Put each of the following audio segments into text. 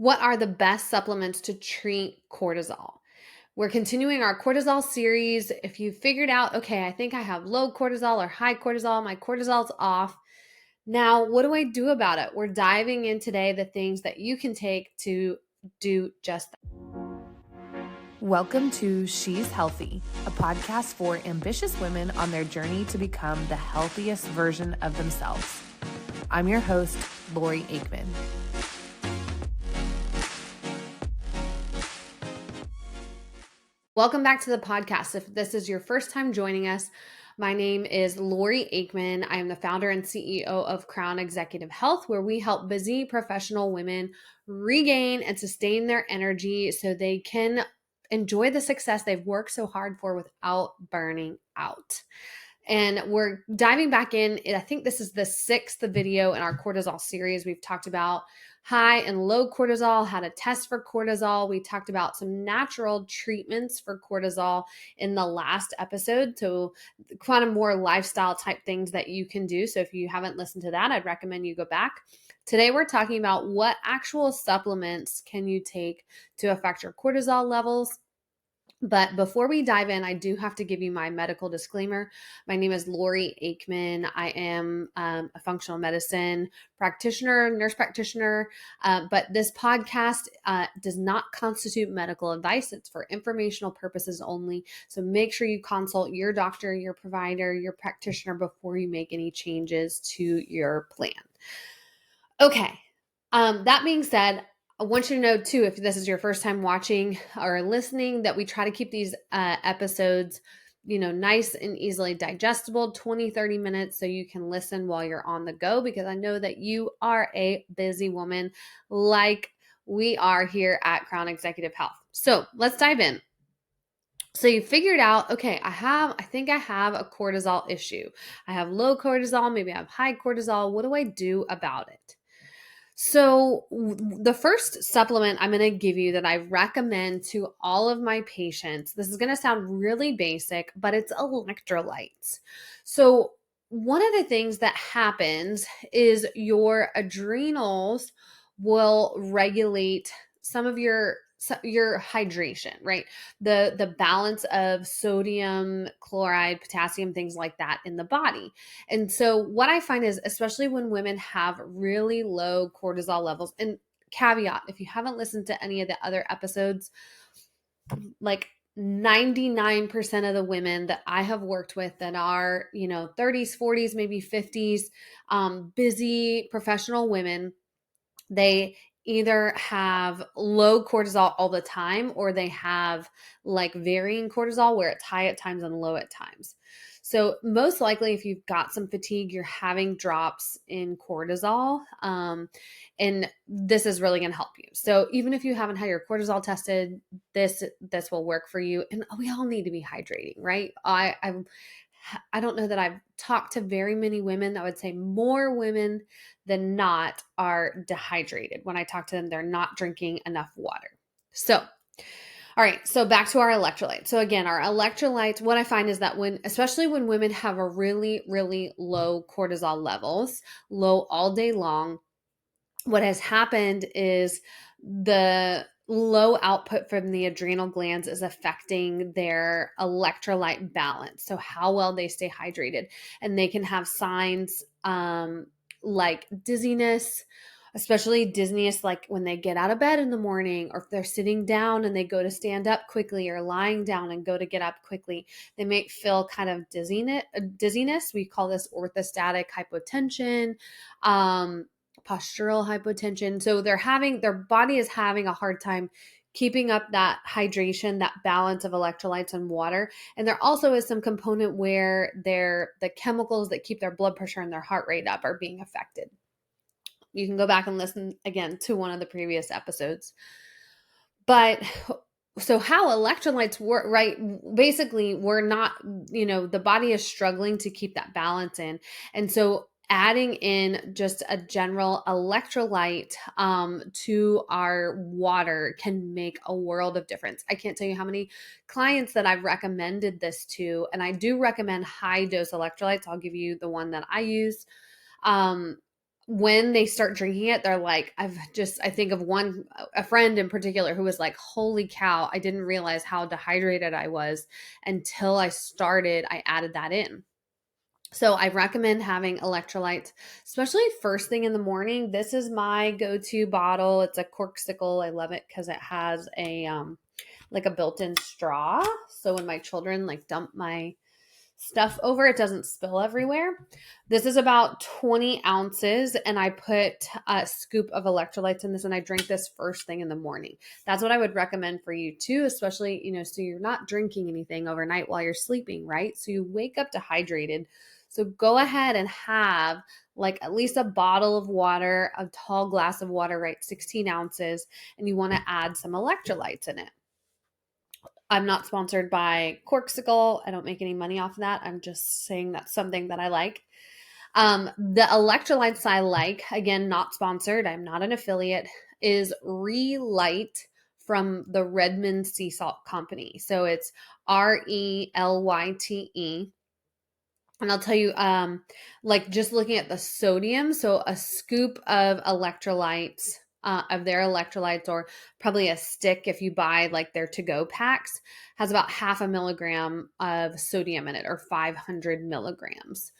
What are the best supplements to treat cortisol? We're continuing our cortisol series. If you figured out, okay, I think I have low cortisol or high cortisol, my cortisol's off. Now, what do I do about it? We're diving in today the things that you can take to do just that. Welcome to She's Healthy, a podcast for ambitious women on their journey to become the healthiest version of themselves. I'm your host, Lori Aikman. Welcome back to the podcast. If this is your first time joining us, my name is Lori Aikman. I am the founder and CEO of Crown Executive Health, where we help busy professional women regain and sustain their energy so they can enjoy the success they've worked so hard for without burning out. And we're diving back in. I think this is the 6th video in our cortisol series. We've talked about high and low cortisol, how to test for cortisol. We talked about some natural treatments for cortisol in the last episode. So kind of more lifestyle type things that you can do. So if you haven't listened to that, I'd recommend you go back. Today, we're talking about what actual supplements can you take to affect your cortisol levels. But before we dive in, I do have to give you my medical disclaimer. My name is Lori Aikman. I am a functional medicine practitioner, nurse practitioner, but this podcast does not constitute medical advice. It's for informational purposes only. So make sure you consult your doctor, your provider, your practitioner before you make any changes to your plan. Okay, that being said, I want you to know too, if this is your first time watching or listening, that we try to keep these episodes, nice and easily digestible, 20, 30 minutes, so you can listen while you're on the go, because I know that you are a busy woman like we are here at Crown Executive Health. So let's dive in. So you figured out, okay, I think I have a cortisol issue. I have low cortisol, maybe I have high cortisol. What do I do about it? So the first supplement I'm going to give you that I recommend to all of my patients, this is going to sound really basic, but it's electrolytes. So one of the things that happens is your adrenals will regulate some of your hydration, right? The balance of sodium, chloride, potassium, things like that in the body. And so what I find is, especially when women have really low cortisol levels, and caveat, if you haven't listened to any of the other episodes, like 99% of the women that I have worked with that are, 30s, 40s, maybe 50s, busy professional women, they either have low cortisol all the time, or they have like varying cortisol where it's high at times and low at times. So most likely, if you've got some fatigue, you're having drops in cortisol, and this is really going to help you. So even if you haven't had your cortisol tested, this will work for you. And we all need to be hydrating, right? I don't know that I've talked to very many women. I would say more women than not are dehydrated. When I talk to them, they're not drinking enough water. So, all right, so back to our electrolytes. So again, our electrolytes, what I find is that especially when women have a really, really low cortisol levels, low all day long, what has happened is the low output from the adrenal glands is affecting their electrolyte balance. So how well they stay hydrated, and they can have signs like dizziness, especially dizziness like when they get out of bed in the morning, or if they're sitting down and they go to stand up quickly, or lying down and go to get up quickly, they may feel kind of dizziness. We call this orthostatic hypotension. Postural hypotension. So their body is having a hard time keeping up that hydration, that balance of electrolytes and water. And there also is some component where the chemicals that keep their blood pressure and their heart rate up are being affected. You can go back and listen again to one of the previous episodes. But so how electrolytes work, right? Basically, we're not, the body is struggling to keep that balance in. And so adding in just a general electrolyte to our water can make a world of difference. I can't tell you how many clients that I've recommended this to, and I do recommend high dose electrolytes. I'll give you the one that I use. when they start drinking it, they're like, I think of a friend in particular who was like, holy cow, I didn't realize how dehydrated I was until I added that in. So I recommend having electrolytes, especially first thing in the morning. This is my go-to bottle. It's a Corksicle. I love it because it has a like a built-in straw. So when my children like dump my stuff over, it doesn't spill everywhere. This is about 20 ounces, and I put a scoop of electrolytes in this, and I drink this first thing in the morning. That's what I would recommend for you too, especially, so you're not drinking anything overnight while you're sleeping, right? So you wake up dehydrated. So go ahead and have like at least a bottle of water, a tall glass of water, right? 16 ounces, and you want to add some electrolytes in it. I'm not sponsored by Corksicle. I don't make any money off of that. I'm just saying that's something that I like. The electrolytes I like, again, not sponsored, I'm not an affiliate, is Relight from the Redmond Sea Salt Company. So it's Relyte. And I'll tell you, like just looking at the sodium, so a scoop of electrolytes, of their electrolytes, or probably a stick if you buy like their to-go packs, has about 0.5 milligram of sodium in it, or 500 milligrams.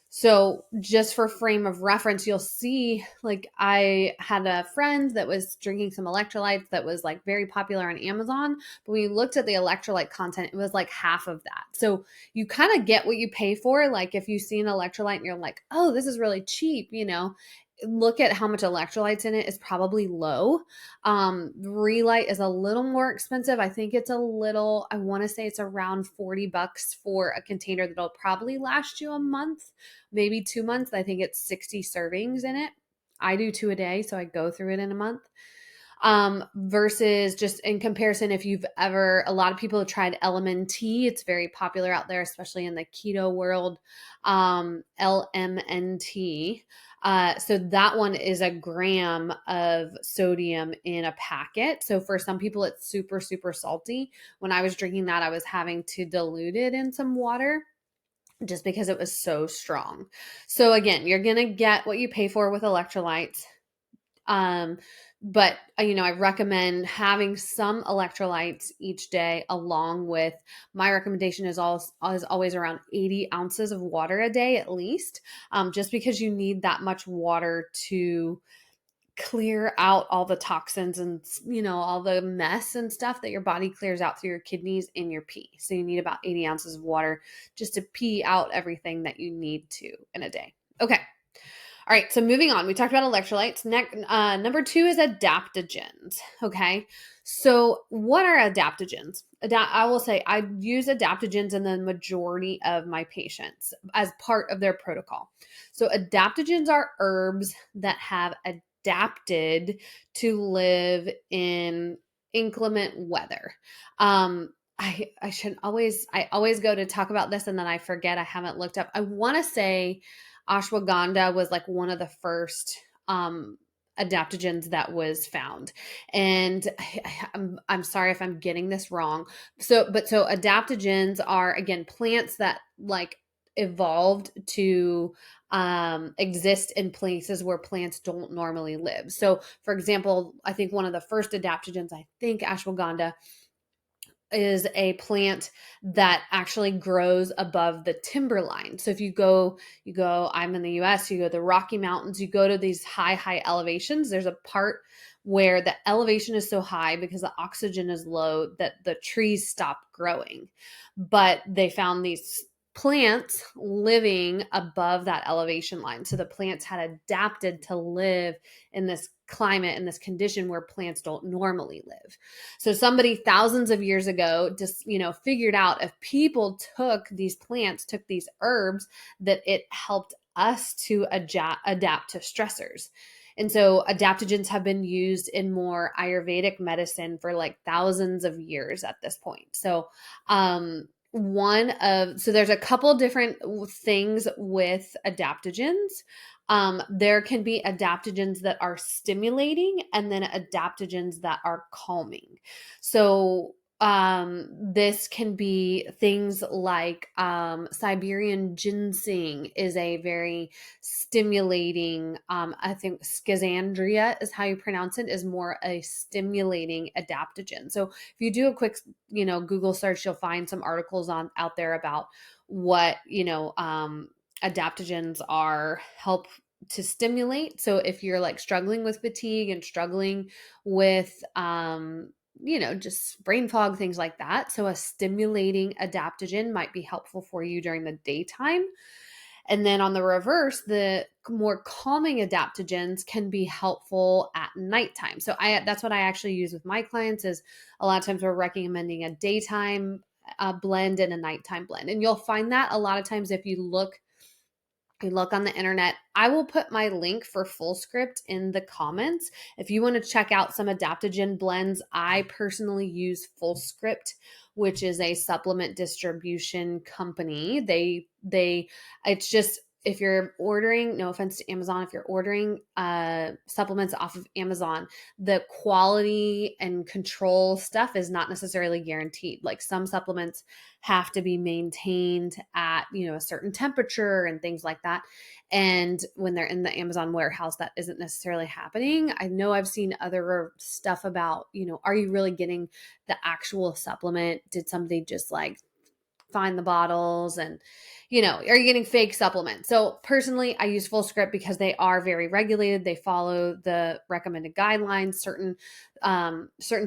So just for frame of reference, you'll see, like I had a friend that was drinking some electrolytes that was like very popular on Amazon, but when you looked at the electrolyte content, it was like half of that. So you kind of get what you pay for. Like if you see an electrolyte and you're like, oh, this is really cheap, look at how much electrolytes in it is probably low. Relight is a little more expensive. I think I want to say it's around $40 for a container that'll probably last you a month, maybe 2 months. I think it's 60 servings in it. I do 2 a day, so I go through it in a month. Versus just in comparison, a lot of people have tried LMNT. It's very popular out there, especially in the keto world. LMNT. So that one is a gram of sodium in a packet. So for some people, it's super, super salty. When I was drinking that, I was having to dilute it in some water just because it was so strong. So again, you're going to get what you pay for with electrolytes. But I recommend having some electrolytes each day, along with, my recommendation is always around 80 ounces of water a day at least, just because you need that much water to clear out all the toxins and all the mess and stuff that your body clears out through your kidneys in your pee. So you need about 80 ounces of water just to pee out everything that you need to in a day. Okay. All right, so moving on, we talked about electrolytes. Next, number 2 is adaptogens. Okay, so what are adaptogens? I will say I use adaptogens in the majority of my patients as part of their protocol. So adaptogens are herbs that have adapted to live in inclement weather. I always go to talk about this and then I forget, I haven't looked up. I want to say ashwagandha was like one of the first adaptogens that was found. And I'm sorry if I'm getting this wrong. So adaptogens are, again, plants that like evolved to exist in places where plants don't normally live. So for example, I think one of the first adaptogens, I think ashwagandha, is a plant that actually grows above the timberline. So if you go, I'm in the US, you go to the Rocky Mountains, you go to these high elevations, there's a part where the elevation is so high because the oxygen is low that the trees stop growing. But they found these plants living above that elevation line. So the plants had adapted to live in this climate, in this condition where plants don't normally live. So somebody thousands of years ago just, figured out if people took these plants, took these herbs, that it helped us to adapt to stressors. And so adaptogens have been used in more Ayurvedic medicine for like thousands of years at this point. So, there's a couple different things with adaptogens. There can be adaptogens that are stimulating and then adaptogens that are calming. So This can be things like Siberian ginseng is a very stimulating, I think schizandria is how you pronounce it, is more a stimulating adaptogen. So if you do a quick, Google search, you'll find some articles on out there about what, adaptogens are help to stimulate. So if you're like struggling with fatigue and struggling with just brain fog, things like that. So, a stimulating adaptogen might be helpful for you during the daytime. And then on the reverse, the more calming adaptogens can be helpful at nighttime. So, that's what I actually use with my clients. Is a lot of times we're recommending a daytime blend and a nighttime blend, and you'll find that a lot of times if you look on the internet. I will put my link for Fullscript in the comments. If you want to check out some adaptogen blends, I personally use Fullscript, which is a supplement distribution company. It's just, if you're ordering, no offense to Amazon, if you're ordering supplements off of Amazon, the quality and control stuff is not necessarily guaranteed. Like some supplements have to be maintained at, a certain temperature and things like that. And when they're in the Amazon warehouse, that isn't necessarily happening. I know I've seen other stuff about, are you really getting the actual supplement? Did somebody just like find the bottles and are you getting fake supplements? So personally, I use Fullscript because they are very regulated. They follow the recommended guidelines. Certain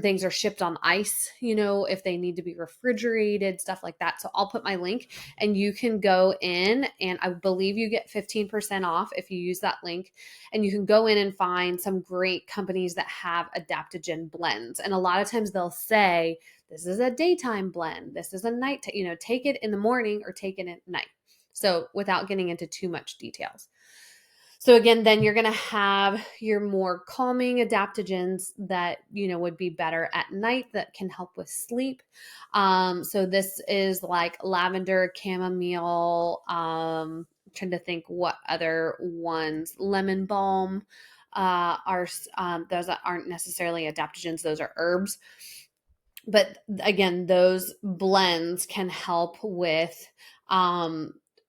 things are shipped on ice, if they need to be refrigerated, stuff like that. So I'll put my link and you can go in, and I believe you get 15% off if you use that link, and you can go in and find some great companies that have adaptogen blends. And a lot of times they'll say, this is a daytime blend. This is a night, take it in the morning or take it at night. So without getting into too much details. So again, then you're going to have your more calming adaptogens that, would be better at night that can help with sleep. So this is like lavender, chamomile, trying to think what other ones, lemon balm, are, those aren't necessarily adaptogens. Those are herbs. But again, those blends can help with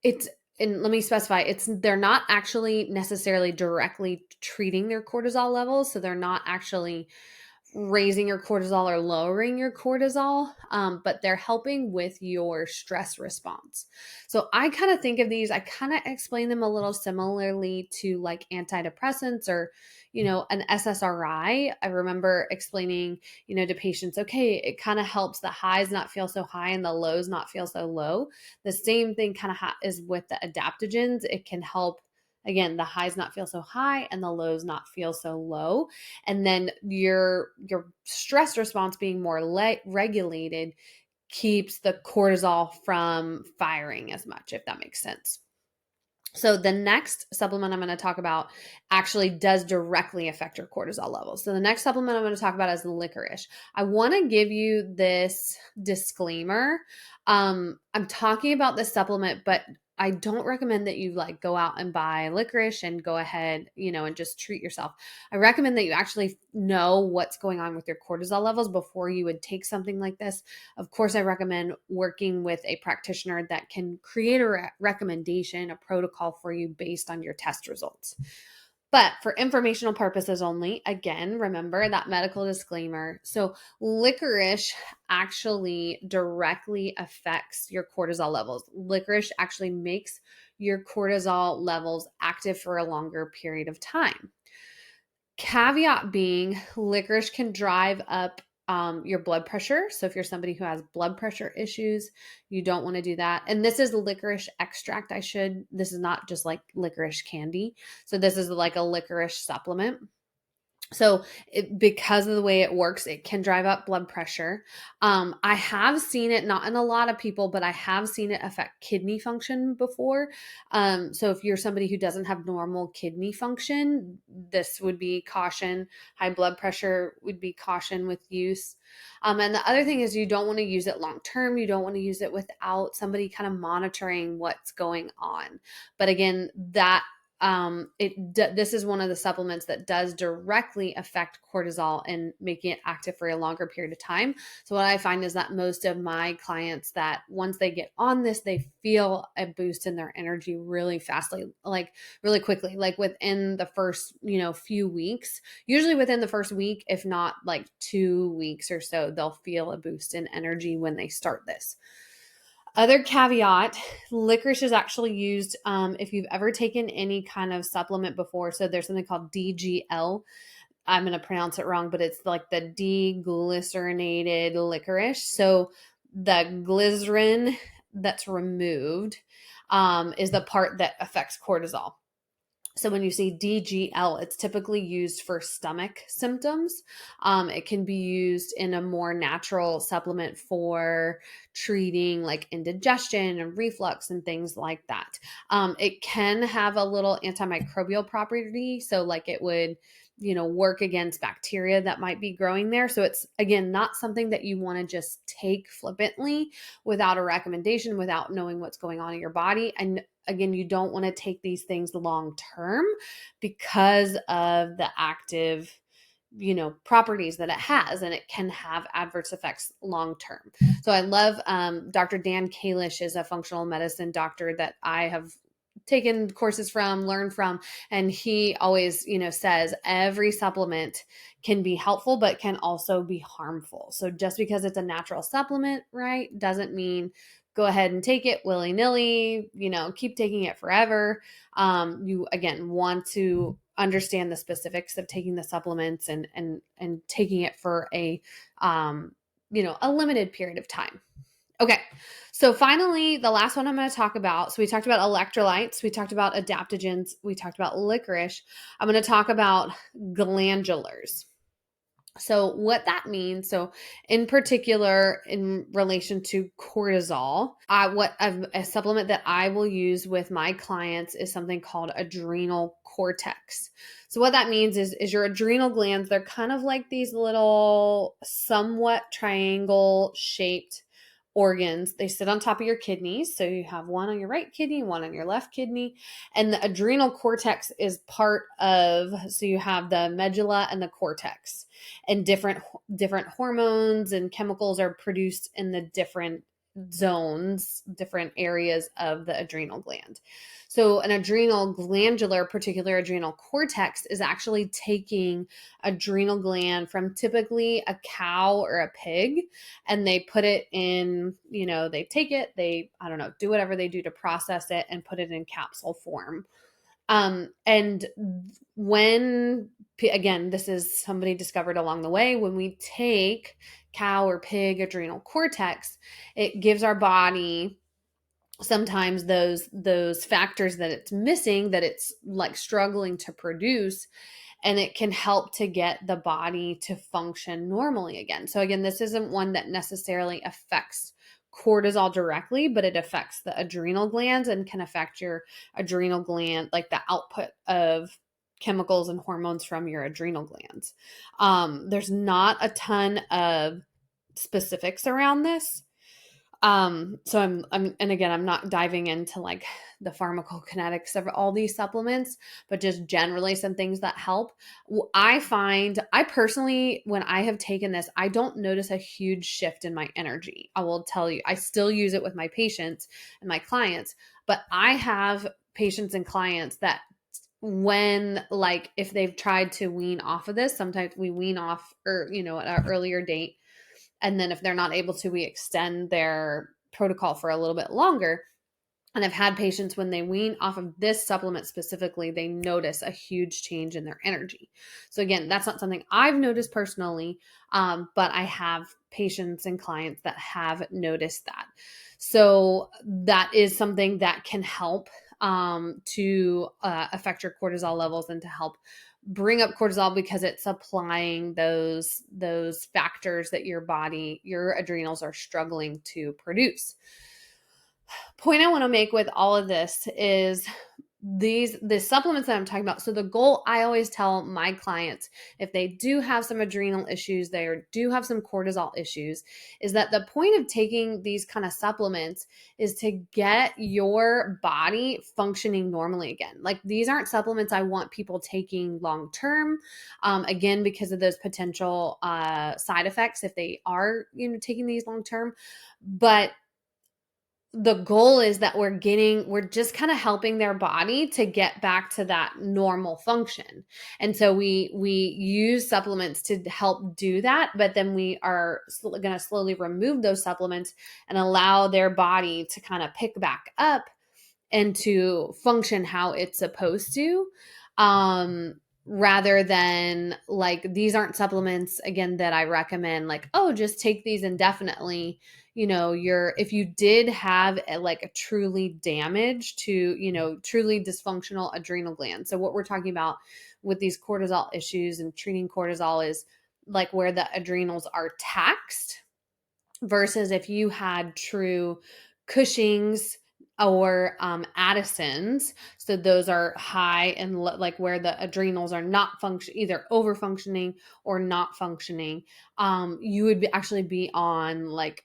it's and let me specify, they're not actually necessarily directly treating their cortisol levels, so they're not actually raising your cortisol or lowering your cortisol, but they're helping with your stress response. So I kind of think of these, I kind of explain them a little similarly to like antidepressants or, an SSRI. I remember explaining, to patients, okay, it kind of helps the highs not feel so high and the lows not feel so low. The same thing kind of is with the adaptogens. It can help, again, the highs not feel so high and the lows not feel so low. And then your stress response being more regulated keeps the cortisol from firing as much, if that makes sense. So the next supplement I'm going to talk about actually does directly affect your cortisol levels. So the next supplement I'm going to talk about is the licorice. I want to give you this disclaimer. I'm talking about this supplement, but I don't recommend that you like go out and buy licorice and go ahead, and just treat yourself. I recommend that you actually know what's going on with your cortisol levels before you would take something like this. Of course, I recommend working with a practitioner that can create a recommendation, a protocol for you based on your test results. But for informational purposes only, again, remember that medical disclaimer. So licorice actually directly affects your cortisol levels. Licorice actually makes your cortisol levels active for a longer period of time. Caveat being, licorice can drive up your blood pressure. So if you're somebody who has blood pressure issues, you don't want to do that. And this is licorice extract. This is not just like licorice candy. So this is like a licorice supplement. So because of the way it works, it can drive up blood pressure. I have seen it, not in a lot of people, but I have seen it affect kidney function before. So if you're somebody who doesn't have normal kidney function, this would be caution. High blood pressure would be caution with use. And the other thing is you don't want to use it long term. You don't want to use it without somebody kind of monitoring what's going on. But again, that this is one of the supplements that does directly affect cortisol and making it active for a longer period of time. So what I find is that most of my clients, that once they get on this, they feel a boost in their energy really fastly, like really quickly, like within the first, few weeks, usually within the first week, if not like 2 weeks or so, they'll feel a boost in energy when they start this. Other caveat, licorice is actually used if you've ever taken any kind of supplement before. So there's something called DGL. I'm going to pronounce it wrong, but it's like the deglycerinated licorice. So the glycerin that's removed is the part that affects cortisol. So when you see DGL, it's typically used for stomach symptoms. It can be used in a more natural supplement for treating like indigestion and reflux and things like that. It can have a little antimicrobial property. So like it would, work against bacteria that might be growing there. So it's, again, not something that you want to just take flippantly without a recommendation, without knowing what's going on in your body. And again, you don't want to take these things long term because of the active, properties that it has, and it can have adverse effects long term. So I love Dr. Dan Kalish is a functional medicine doctor that I have taken courses from, learned from, and he always, says every supplement can be helpful, but can also be harmful. So just because it's a natural supplement, right, doesn't mean go ahead and take it willy-nilly, keep taking it forever. You, again, want to understand the specifics of taking the supplements and taking it for a limited period of time. Okay. So finally, the last one I'm going to talk about. So we talked about electrolytes. We talked about adaptogens. We talked about licorice. I'm going to talk about glandulars. So what that means, so in particular, in relation to cortisol, a supplement that I will use with my clients is something called adrenal cortex. So what that means is your adrenal glands, they're kind of like these little somewhat triangle shaped organs. They sit on top of your kidneys. So you have one on your right kidney, one on your left kidney. And the adrenal cortex is part of, so you have the medulla and the cortex, and different hormones and chemicals are produced in the different zones, different areas of the adrenal gland. So an adrenal glandular, particular adrenal cortex, is actually taking adrenal gland from typically a cow or a pig, and they put it in, they take it, I don't know, do whatever they do to process it and put it in capsule form. And when, again, this is somebody discovered along the way, when we take cow or pig adrenal cortex, it gives our body sometimes those factors that it's missing, that it's like struggling to produce, and it can help to get the body to function normally again. So again, this isn't one that necessarily affects cortisol directly, but it affects the adrenal glands and can affect your adrenal gland, like the output of chemicals and hormones from your adrenal glands. There's not a ton of specifics around this. So and again, I'm not diving into like the pharmacokinetics of all these supplements, but just generally some things that help. I personally, when I have taken this, I don't notice a huge shift in my energy. I will tell you, I still use it with my patients and my clients, but I have patients and clients that when, like, if they've tried to wean off of this, sometimes we wean off or, at an earlier date. And then if they're not able to, we extend their protocol for a little bit longer. And I've had patients, when they wean off of this supplement specifically, they notice a huge change in their energy. So again, that's not something I've noticed personally, but I have patients and clients that have noticed that. So that is something that can help to affect your cortisol levels and to help bring up cortisol, because it's applying those factors that your adrenals are struggling to produce. Point I want to make with all of this is the supplements that I'm talking about. So the goal, I always tell my clients, if they do have some adrenal issues, they do have some cortisol issues, is that the point of taking these kind of supplements is to get your body functioning normally again. Like, these aren't supplements I want people taking long term, again, because of those potential side effects if they are, taking these long term. But the goal is that we're just kind of helping their body to get back to that normal function. And so we use supplements to help do that, but then we are going to slowly remove those supplements and allow their body to kind of pick back up and to function how it's supposed to. Rather than, like, these aren't supplements, again, that I recommend, like, oh, just take these indefinitely. If you did have a truly damaged to, truly dysfunctional adrenal gland. So what we're talking about with these cortisol issues and treating cortisol is like where the adrenals are taxed, versus if you had true Cushing's or Addison's. So those are high and like where the adrenals are not either over functioning or not functioning. You would actually be on like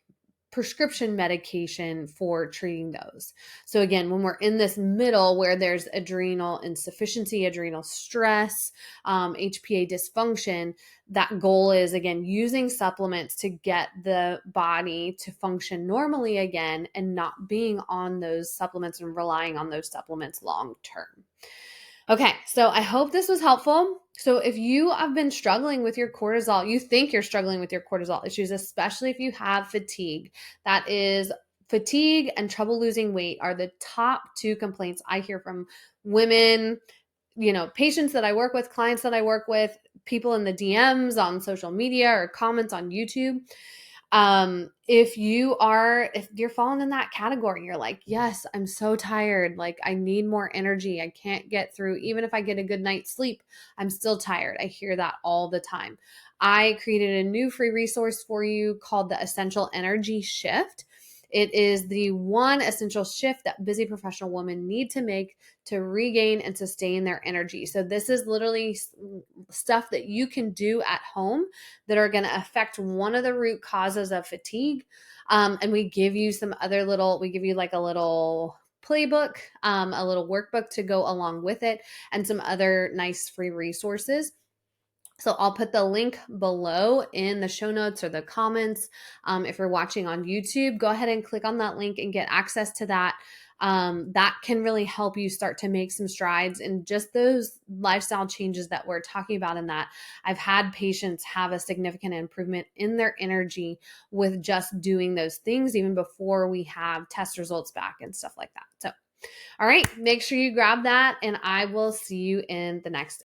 prescription medication for treating those. So again, when we're in this middle where there's adrenal insufficiency, adrenal stress, HPA dysfunction, that goal is, again, using supplements to get the body to function normally again and not being on those supplements and relying on those supplements long term. Okay, so I hope this was helpful. So if you have been struggling with your cortisol, you think you're struggling with your cortisol issues, especially if you have fatigue, that is, fatigue and trouble losing weight are the top two complaints I hear from women, patients that I work with, clients that I work with, people in the DMs on social media or comments on YouTube. If you're falling in that category, you're like, yes, I'm so tired. Like, I need more energy. I can't get through. Even if I get a good night's sleep, I'm still tired. I hear that all the time. I created a new free resource for you called the Essential Energy Shift. It is the one essential shift that busy professional women need to make to regain and sustain their energy. So this is literally stuff that you can do at home that are going to affect one of the root causes of fatigue. And we give you like a little playbook, a little workbook to go along with it, and some other nice free resources. So I'll put the link below in the show notes or the comments. If you're watching on YouTube, go ahead and click on that link and get access to that. That can really help you start to make some strides in just those lifestyle changes that we're talking about in that. I've had patients have a significant improvement in their energy with just doing those things, even before we have test results back and stuff like that. So, all right, make sure you grab that, and I will see you in the next